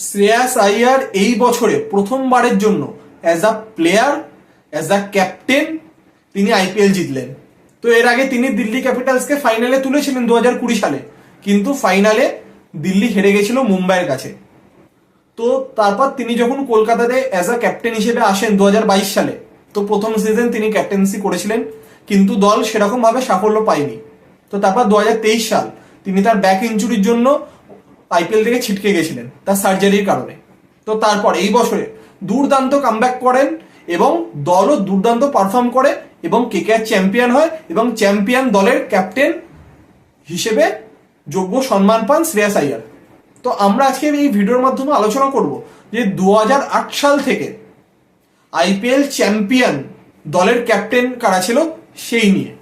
শ্রেয়াস আইয়ার এই বছরে প্রথমবারের জন্য as a player, as a captain তিনি আইপিএল জিতলেন। তো এর আগে তিনি দিল্লি ক্যাপিটালসকে ফাইনালে তুলেছিলেন 2020 সালে, কিন্তু ফাইনালে দিল্লি হেরে গেছিল মুম্বাইয়ের কাছে। তো তারপর তিনি যখন কলকাতাতে অ্যাজ আ ক্যাপ্টেন হিসেবে আসেন 2022 সালে, তো প্রথম সিজন তিনি ক্যাপ্টেন্সি করেছিলেন, কিন্তু দল সেরকম ভাবে সাফল্য পায়নি। তো তারপর 2023 সাল তিনি তার ব্যাক ইনজুরির জন্য আইপিএল থেকে ছিটকে গেছিলেন তার সার্জারির কারণে। তো তারপর এই বছরে দুর্দান্ত কামব্যাক করেন এবং দলও দুর্দান্ত পারফর্ম করে এবং কেকেআর চ্যাম্পিয়ন হয় এবং চ্যাম্পিয়ন দলের ক্যাপ্টেন হিসেবে যোগ্য সম্মান পান শ্রেয়াস আইয়ার। তো আমরা আজকে এই ভিডিওর মাধ্যমে আলোচনা করব যে 2008 সাল থেকে আইপিএল চ্যাম্পিয়ন দলের ক্যাপ্টেন কারা ছিল সেই নিয়ে।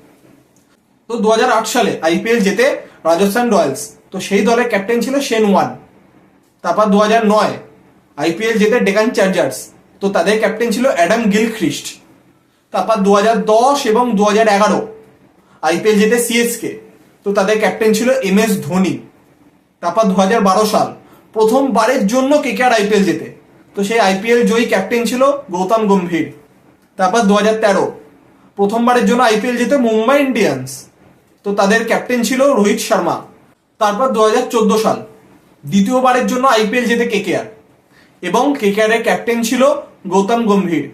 তো 2008 সালে আইপিএল জেতে রাজস্থান রয়্যালস, তো সেই দলের ক্যাপ্টেন ছিল শেন ওয়ান। তারপর 2009 আইপিএল জেতে ডেকান চার্জার্স, তো তাদের ক্যাপ্টেন ছিল অ্যাডাম গিলখ্রিস্ট। তারপর 2010 এবং 2011 আইপিএল জেতে সিএসকে, তো তাদের ক্যাপ্টেন ছিল এমএস ধোনি। তারপর 2012 সাল প্রথমবারের জন্য কেকেআর আইপিএল জেতে, তো সেই আইপিএল জয়ী ক্যাপ্টেন ছিল গৌতম গম্ভীর। তারপর 2013 প্রথমবারের জন্য আইপিএল জেতে মুম্বাই ইন্ডিয়ান্স, তো তাদের ক্যাপ্টেন ছিল রোহিত শর্মা। তারপর 2014 সাল দ্বিতীয়বারের জন্য আইপিএল জেতে কেকেআর এবং কেকেআর এর ক্যাপ্টেন ছিল গৌতম গম্ভীর।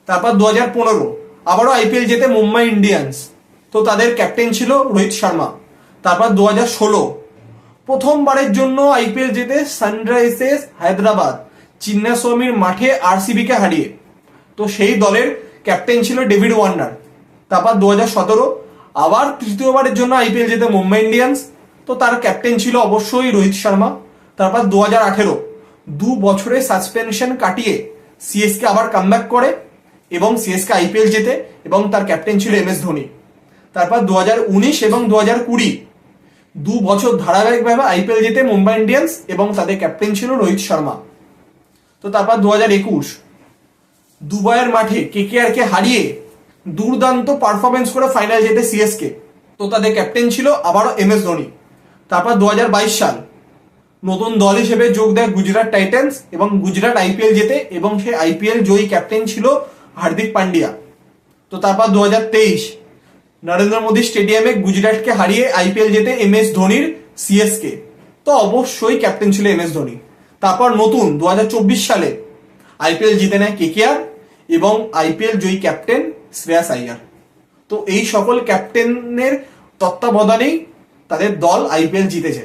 তারপর 2015 আবারও আইপিএল জেতে মুম্বাই ইন্ডিয়ান্স, তো তাদের ক্যাপ্টেন ছিল রোহিত শর্মা। তারপর 2016 প্রথমবারের জন্য আইপিএল জেতে সানরাইজার্স হায়দ্রাবাদ চিন্নাস্বামীর মাঠে আরসিবি কে হারিয়ে, তো সেই দলের ক্যাপ্টেন ছিল ডেভিড ওয়ার্নার। তারপর 2017 আবার তৃতীয়বারের জন্য আইপিএল জেতে মুম্বাই ইন্ডিয়ান্স, তো তার ক্যাপ্টেন ছিল অবশ্যই রোহিত শর্মা। তারপর 2018 দু বছরের সাসপেনশন কাটিয়ে সিএসকে আবার কামব্যাক করে এবং সিএসকে আইপিএল জেতে এবং তার ক্যাপ্টেন ছিল এমএস ধোনি। তারপর 2019 এবং 2020 দু বছর ধারাবাহিকভাবে আইপিএল জেতে মুম্বাই ইন্ডিয়ান্স এবং তাদের ক্যাপ্টেন ছিল রোহিত শর্মা। তো তারপর 2021 দুবাইয়ের মাঠে কেকেআর কে হারিয়ে দুর্দান্ত পারফরমেন্স করে ফাইনাল জেতে সিএসকে, তো তাদের ক্যাপ্টেন ছিল আবারও এমএস ধোনি। তারপর 2022 সাল নতুন দল হিসেবে যোগ দেয় গুজরাট টাইটান্স এবং গুজরাট আইপিএল জেতে এবং সেই আইপিএল জয়ী ক্যাপ্টেন ছিল হার্দিক পান্ডিয়া। তো তারপর 2023 নরেন্দ্র মোদী স্টেডিয়ামে গুজরাটকে হারিয়ে আইপিএল জেতে এমএস ধোনির সিএসকে, তো অবশ্যই ক্যাপ্টেন ছিল এমএস ধোনি। তারপর নতুন 2024 সালে আইপিএল জিতে নেয় কেকেআর এবং আইপিএল জয়ী ক্যাপ্টেন শ্রেয়াস আইয়ার। তো এই সকল ক্যাপ্টেনের তত্ত্বাবধানেই তাদের দল আইপিএল জিতেছে।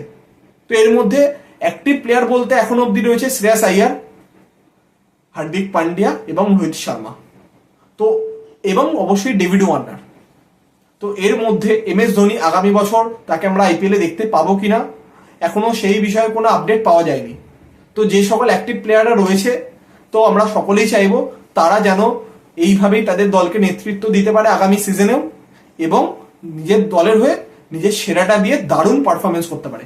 তো এর মধ্যে অ্যাক্টিভ প্লেয়ার বলতে এখন অব্দি রয়েছে শ্রেয়াস আইয়ার, হার্দিক পান্ডিয়া এবং রোহিত শর্মা, তো এবং অবশ্যই ডেভিড ওয়ার্নার। তো এর মধ্যে এমএস ধোনি আগামী বছর তাকে আমরা আইপিএলে দেখতে পাবো কিনা এখনো সেই বিষয়ে কোনো আপডেট পাওয়া যায়নি। তো যে সকল অ্যাক্টিভ প্লেয়াররা রয়েছে, তো আমরা সকলেই চাইবো তারা যেন এইভাবেই তাদের দলকে নেতৃত্ব দিতে পারে আগামী সিজনেও এবং নিজের দলের হয়ে নিজের সেরাটা দিয়ে দারুণ পারফরমেন্স করতে পারে।